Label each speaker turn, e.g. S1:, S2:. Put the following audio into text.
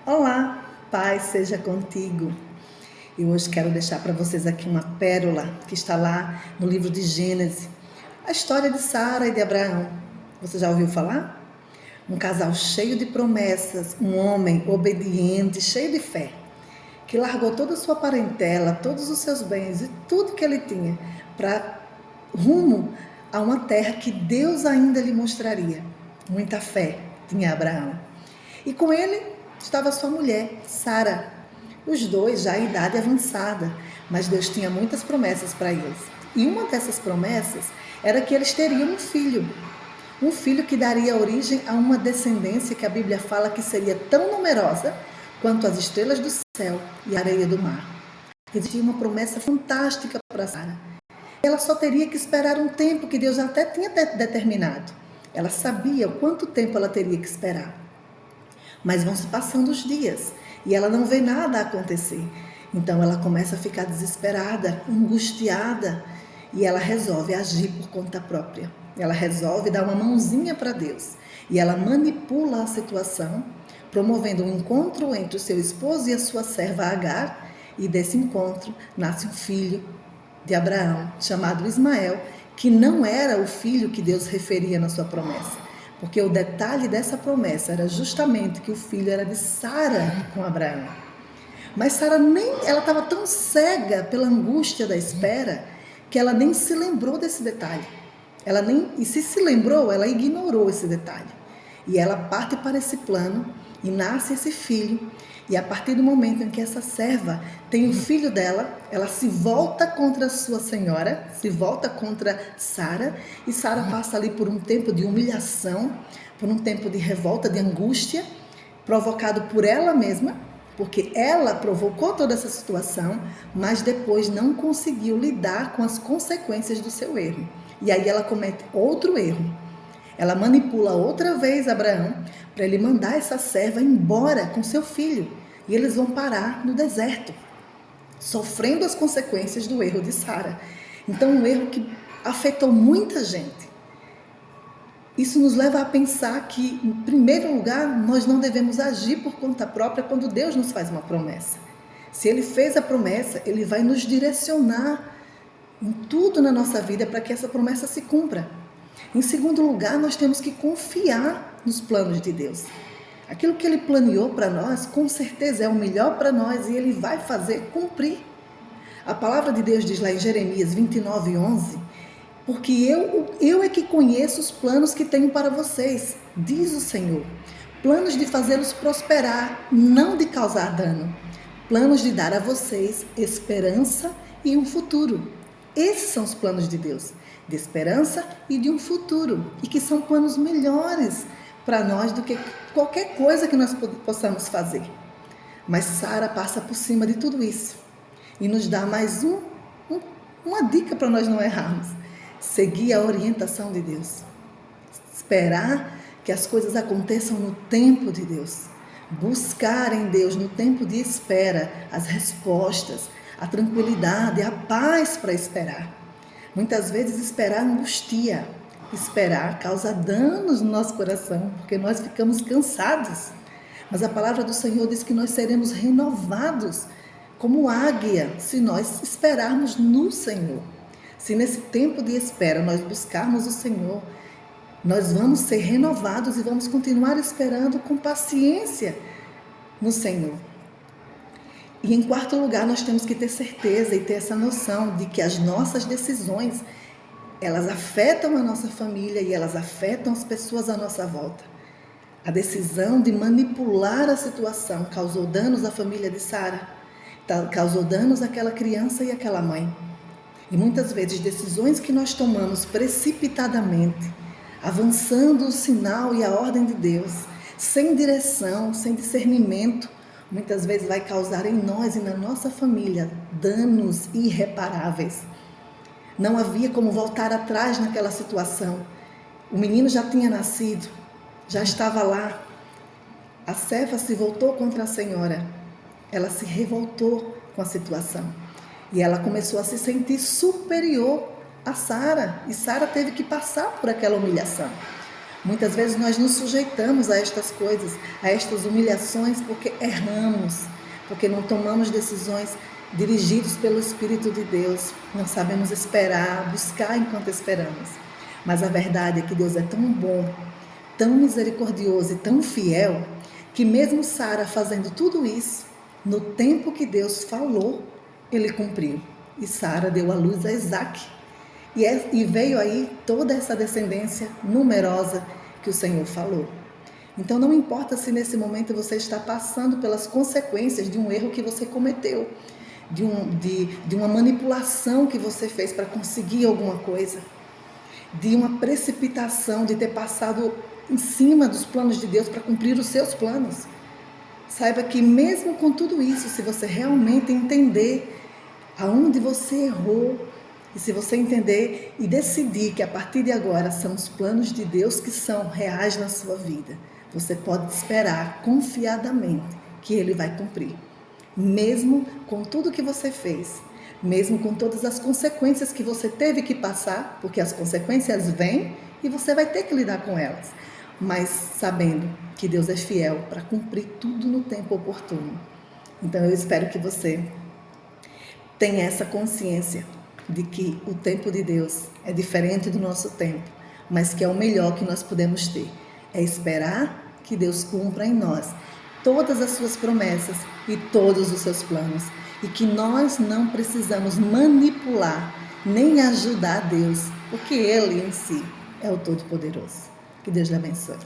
S1: Olá, paz seja contigo. E hoje quero deixar para vocês aqui uma pérola que está lá no livro de Gênesis. A história de Sara e de Abraão. Você já ouviu falar? Um casal cheio de promessas, um homem obediente, cheio de fé, que largou toda a sua parentela, todos os seus bens e tudo que ele tinha para rumo a uma terra que Deus ainda lhe mostraria. Muita fé tinha Abraão. E com ele estava sua mulher, Sara. Os dois já em idade avançada, mas Deus tinha muitas promessas para eles. E uma dessas promessas era que eles teriam um filho que daria origem a uma descendência que a Bíblia fala que seria tão numerosa quanto as estrelas do céu e a areia do mar. Existia uma promessa fantástica para Sara. Ela só teria que esperar um tempo que Deus até tinha determinado. Ela sabia o quanto tempo ela teria que esperar. Mas vão se passando os dias e ela não vê nada acontecer. Então ela começa a ficar desesperada, angustiada, e ela resolve agir por conta própria. Ela resolve dar uma mãozinha para Deus e ela manipula a situação, promovendo um encontro entre o seu esposo e a sua serva Agar, e desse encontro nasce um filho de Abraão, chamado Ismael, que não era o filho que Deus referia na sua promessa. Porque o detalhe dessa promessa era justamente que o filho era de Sara com Abraão. Mas Sara ela estava tão cega pela angústia da espera que ela nem se lembrou desse detalhe. E se lembrou, ela ignorou esse detalhe. E ela parte para esse plano e nasce esse filho. E a partir do momento em que essa serva tem o filho dela, ela se volta contra a sua senhora, se volta contra Sara, e Sara passa ali por um tempo de humilhação, por um tempo de revolta, de angústia, provocado por ela mesma, porque ela provocou toda essa situação, mas depois não conseguiu lidar com as consequências do seu erro. E aí ela comete outro erro. Ela manipula outra vez Abraão para ele mandar essa serva embora com seu filho. E eles vão parar no deserto, sofrendo as consequências do erro de Sara. Então, um erro que afetou muita gente. Isso nos leva a pensar que, em primeiro lugar, nós não devemos agir por conta própria quando Deus nos faz uma promessa. Se Ele fez a promessa, Ele vai nos direcionar em tudo na nossa vida para que essa promessa se cumpra. Em segundo lugar, nós temos que confiar nos planos de Deus. Aquilo que Ele planeou para nós, com certeza é o melhor para nós e Ele vai fazer cumprir. A palavra de Deus diz lá em Jeremias 29:11, porque eu é que conheço os planos que tenho para vocês, diz o Senhor. Planos de fazê-los prosperar, não de causar dano. Planos de dar a vocês esperança e um futuro. Esses são os planos de Deus, de esperança e de um futuro, e que são planos melhores para nós do que qualquer coisa que nós possamos fazer. Mas Sara passa por cima de tudo isso e nos dá mais uma dica para nós não errarmos. Seguir a orientação de Deus. Esperar que as coisas aconteçam no tempo de Deus. Buscar em Deus, no tempo de espera, as respostas, a tranquilidade, a paz para esperar. Muitas vezes esperar angustia. Esperar causa danos no nosso coração, porque nós ficamos cansados. Mas a palavra do Senhor diz que nós seremos renovados como águia, se nós esperarmos no Senhor. Se nesse tempo de espera nós buscarmos o Senhor, nós vamos ser renovados e vamos continuar esperando com paciência no Senhor. E em quarto lugar, nós temos que ter certeza e ter essa noção de que as nossas decisões, elas afetam a nossa família e elas afetam as pessoas à nossa volta. A decisão de manipular a situação causou danos à família de Sara, causou danos àquela criança e àquela mãe. E muitas vezes decisões que nós tomamos precipitadamente, avançando o sinal e a ordem de Deus, sem direção, sem discernimento, muitas vezes vai causar em nós e na nossa família danos irreparáveis. Não havia como voltar atrás naquela situação. O menino já tinha nascido, já estava lá. A serva se voltou contra a senhora. Ela se revoltou com a situação. E ela começou a se sentir superior a Sara. E Sara teve que passar por aquela humilhação. Muitas vezes nós nos sujeitamos a estas coisas, a estas humilhações, porque erramos, porque não tomamos decisões dirigidos pelo Espírito de Deus. Não sabemos esperar, buscar enquanto esperamos. Mas a verdade é que Deus é tão bom, tão misericordioso e tão fiel, que mesmo Sara fazendo tudo isso, no tempo que Deus falou, ele cumpriu. E Sara deu à luz a Isaque. E veio aí toda essa descendência numerosa que o Senhor falou. Então não importa se nesse momento você está passando pelas consequências de um erro que você cometeu, de uma manipulação que você fez para conseguir alguma coisa, de uma precipitação, de ter passado em cima dos planos de Deus para cumprir os seus planos. Saiba que mesmo com tudo isso, se você realmente entender aonde você errou, e se você entender e decidir que a partir de agora são os planos de Deus que são reais na sua vida, você pode esperar confiadamente que Ele vai cumprir. Mesmo com tudo que você fez, mesmo com todas as consequências que você teve que passar, porque as consequências vêm e você vai ter que lidar com elas, mas sabendo que Deus é fiel para cumprir tudo no tempo oportuno. Então eu espero que você tenha essa consciência de que o tempo de Deus é diferente do nosso tempo, mas que é o melhor que nós podemos ter. É esperar que Deus cumpra em nós todas as suas promessas e todos os seus planos, e que nós não precisamos manipular nem ajudar Deus, porque Ele em si é o Todo-Poderoso. Que Deus lhe abençoe.